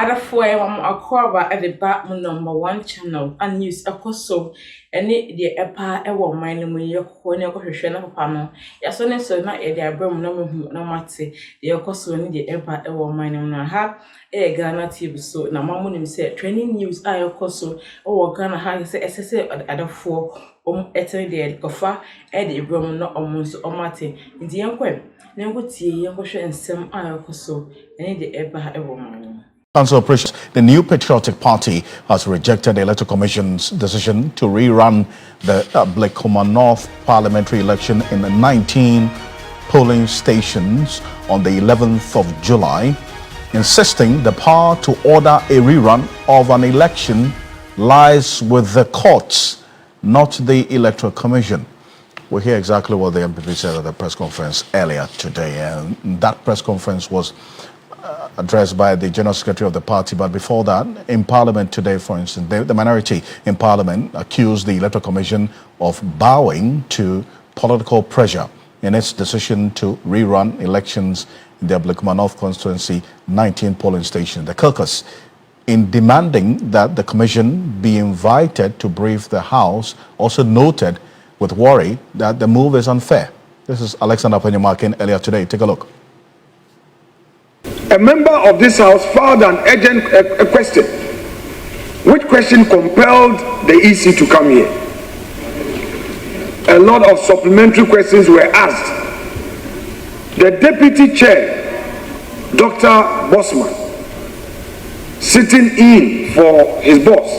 Adafo akwaba at the back #1 channel and news akoso ene de epa ewo man no ye ko ne kohwehwe na papa no yaso ne so na e de abram na mehu na mate de akoso ne de epa ewo man no na ha Ghanatube so na mamu nim say training news akoso o Ghana ha say esese adafo eten de kofa e de abram no omunso omate ndi yenkwe ne ngotie yenkohwe ensem akoso ene de epa ewo man no. Council Operations, the New Patriotic Party has rejected the Electoral Commission's decision to rerun the Ablekuma North parliamentary election in the 19 polling stations on the 11th of July, insisting the power to order a rerun of an election lies with the courts, not the Electoral Commission. We'll hear exactly what the NPP said at the press conference earlier today, and that press conference was addressed by the General Secretary of the party. But before that, in Parliament today, for instance, the minority in Parliament accused the Electoral Commission of bowing to political pressure in its decision to rerun elections in the Ablekuma North constituency 19 polling station. The caucus, in demanding that the Commission be invited to brief the House, also noted with worry that the move is unfair. This is Alexander Penyamakin earlier today. Take a look. A member of this House filed an urgent question, which question compelled the EC to come here. A lot of supplementary questions were asked. The Deputy Chair, Dr. Bosman, sitting in for his boss,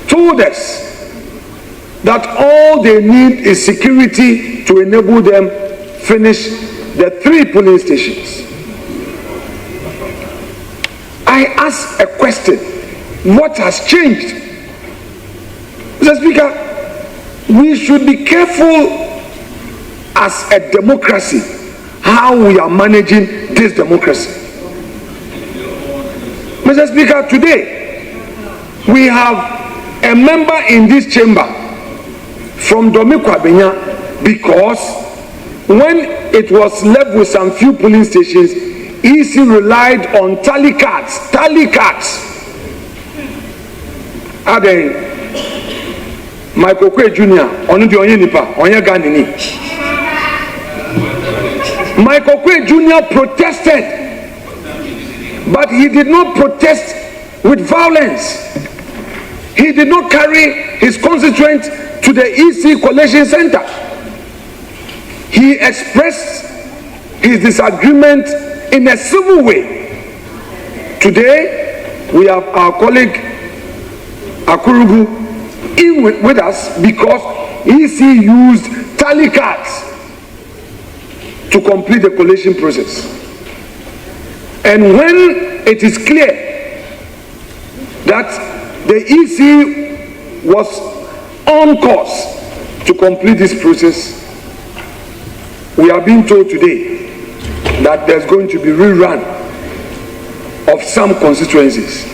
told us that all they need is security to enable them finish the 3 polling stations. I ask a question, what has changed? Mr. Speaker, we should be careful as a democracy how we are managing this democracy. Mr. Speaker, today we have a member in this chamber from Domiko Abenya because when it was left with some few polling stations, EC relied on tally cards. Then Michael Kwe Jr. on the Onyenipa, Onya Ganini. Michael Kwe Jr. protested, but he did not protest with violence. He did not carry his constituent to the EC Collation Center. He expressed his disagreement in a civil way. Today, we have our colleague Akurugu in with us because EC used tally cards to complete the collation process. And when it is clear that the EC was on course to complete this process, we are being told today that there's going to be rerun of some constituencies.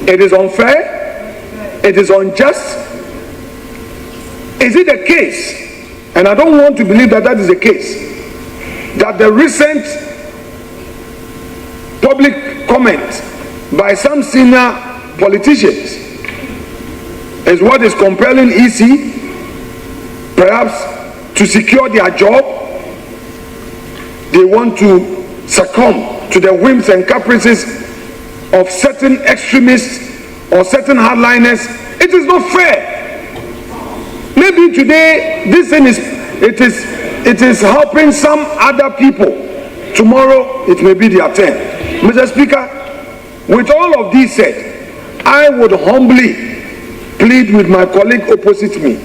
It is unfair, it is unjust. Is it the case, and I don't want to believe that that is the case, that the recent public comment by some senior politicians is what is compelling EC perhaps to secure their job? They want to succumb to the whims and caprices of certain extremists or certain hardliners. It is not fair. Maybe today this thing it is helping some other people. Tomorrow it may be their turn. Mr. Speaker, with all of this said, I would humbly plead with my colleague opposite me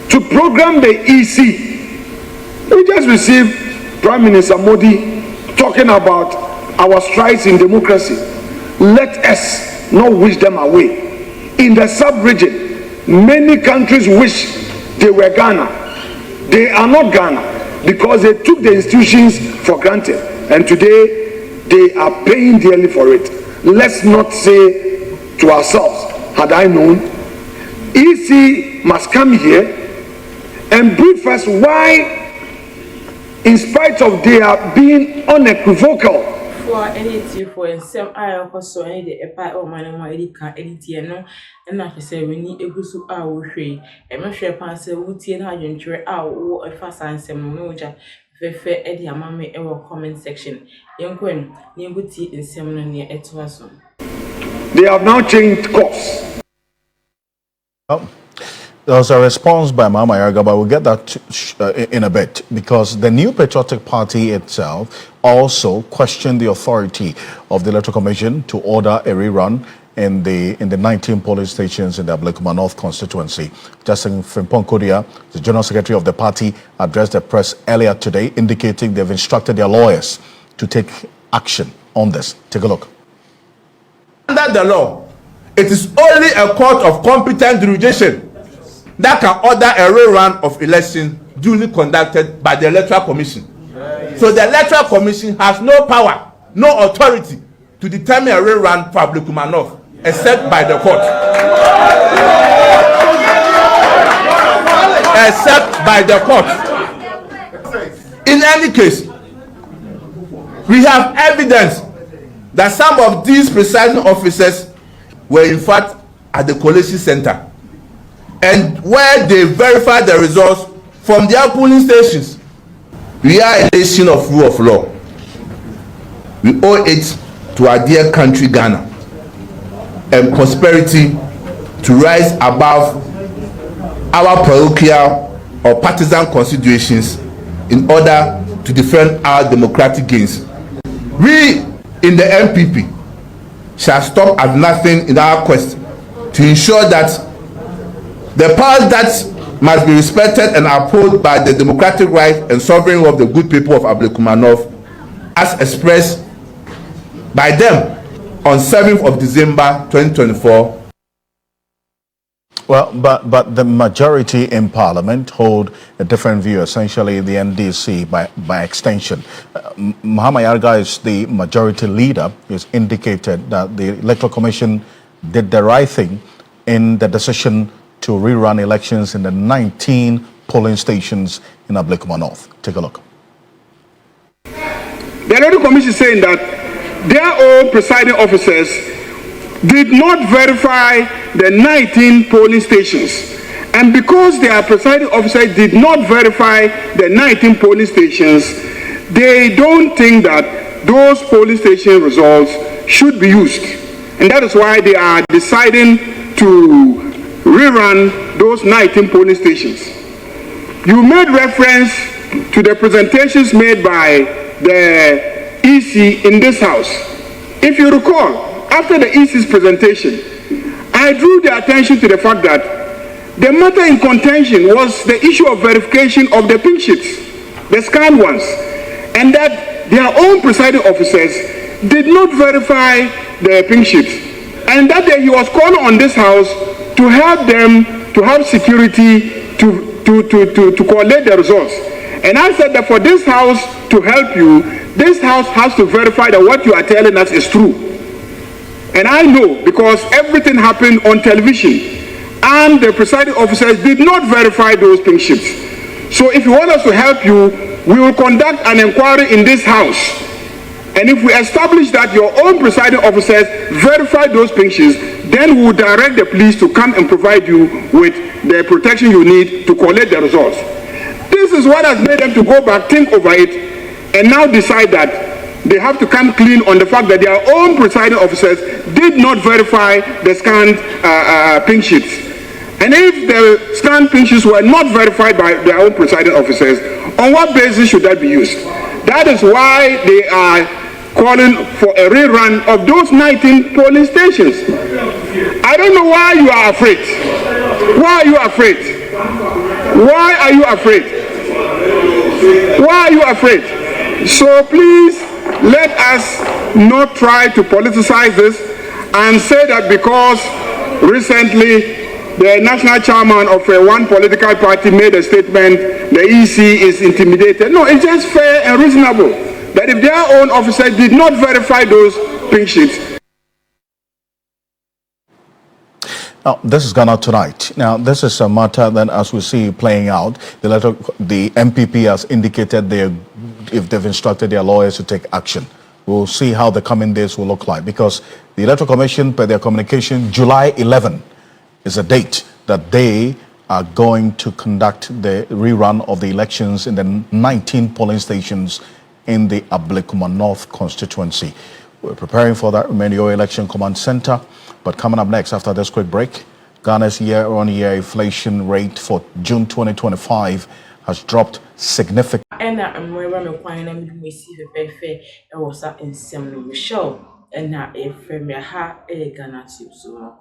to program the EC. We just received Prime Minister Modi talking about our strides in democracy. Let us not wish them away. In the sub-region, many countries wish they were Ghana. They are not Ghana because they took the institutions for granted. And today, they are paying dearly for it. Let's not say to ourselves, had I known, EC must come here and brief us why, in spite of their being unequivocal for any for and some I also any the epa or man or edika edit no and I say we need a gusu our tree and my share pass a wooty and hydrogen tray out or a fast and some moja fair Eddie Amame our comment section. Young Gwen, near Wooty and Semon near Etwason. They have now changed course. Oh. There was a response by Mama Yaga, but we'll get that in a bit, because the New Patriotic Party itself also questioned the authority of the Electoral Commission to order a rerun in the 19 polling stations in the Ablekuma North constituency. Justin Frimpong Kodia, the General Secretary of the party, addressed the press earlier today, indicating they've instructed their lawyers to take action on this. Take a look. Under the law, it is only a court of competent jurisdiction that can order a rerun of election duly conducted by the Electoral Commission. So the Electoral Commission has no power, no authority to determine a rerun for Ablekuma North, except by the court. Except by the court. In any case, we have evidence that some of these presiding officers were in fact at the collation center, and where they verified the results from their polling stations. We are a nation of rule of law. We owe it to our dear country Ghana and prosperity to rise above our parochial or partisan considerations in order to defend our democratic gains. We in the NPP shall stop at nothing in our quest to ensure that the powers that must be respected and upheld by the democratic right and sovereign of the good people of Ablekuma North, as expressed by them on 7th of December 2024. Well, but the majority in Parliament hold a different view, essentially the NDC by extension. Mahama Yarga is the majority leader. He's indicated that the Electoral Commission did the right thing in the decision to rerun elections in the 19 polling stations in Ablekuma North. Take a look. The Electoral Commission is saying that their own presiding officers did not verify the 19 polling stations. And because their presiding officers did not verify the 19 polling stations, they don't think that those polling station results should be used. And that is why they are deciding to rerun those 19 polling stations. You made reference to the presentations made by the EC in this house. If you recall, after the EC's presentation, I drew the attention to the fact that the matter in contention was the issue of verification of the pink sheets, the scanned ones, and that their own presiding officers did not verify the pink sheets. And that day he was calling on this house to help them to have security to collect the results. And I said that for this house to help you, this house has to verify that what you are telling us is true. And I know because everything happened on television and the presiding officers did not verify those pink sheets. So if you want us to help you, we will conduct an inquiry in this house. And if we establish that your own presiding officers verify those pink sheets, then we will direct the police to come and provide you with the protection you need to collect the results. This is what has made them to go back, think over it, and now decide that they have to come clean on the fact that their own presiding officers did not verify the scanned pink sheets. And if the scanned pink sheets were not verified by their own presiding officers, on what basis should that be used? That is why they are calling for a rerun of those 19 polling stations. I don't know why you are afraid. Why are you afraid? Why are you afraid? Why are you afraid? So please, let us not try to politicize this and say that because recently the national chairman of one political party made a statement, the EC is intimidated. No, it's just fair and reasonable that if their own officers did not verify those pink sheets. Now, this is Ghana Tonight. Now, this is a matter that, as we see playing out, the NPP has indicated if they've instructed their lawyers to take action. we'll see how the coming days will look like, because the Electoral Commission, per their communication, July 11 is a date that they are going to conduct the rerun of the elections in the 19 polling stations in the Ablekuma North constituency. We're preparing for that Menio Election Command Center. But coming up next, after this quick break, Ghana's year-on-year inflation rate for June 2025 has dropped significantly. And I'm wearing a quine and receive a fair. I was in some show, and now a friend, a Ghanatube so.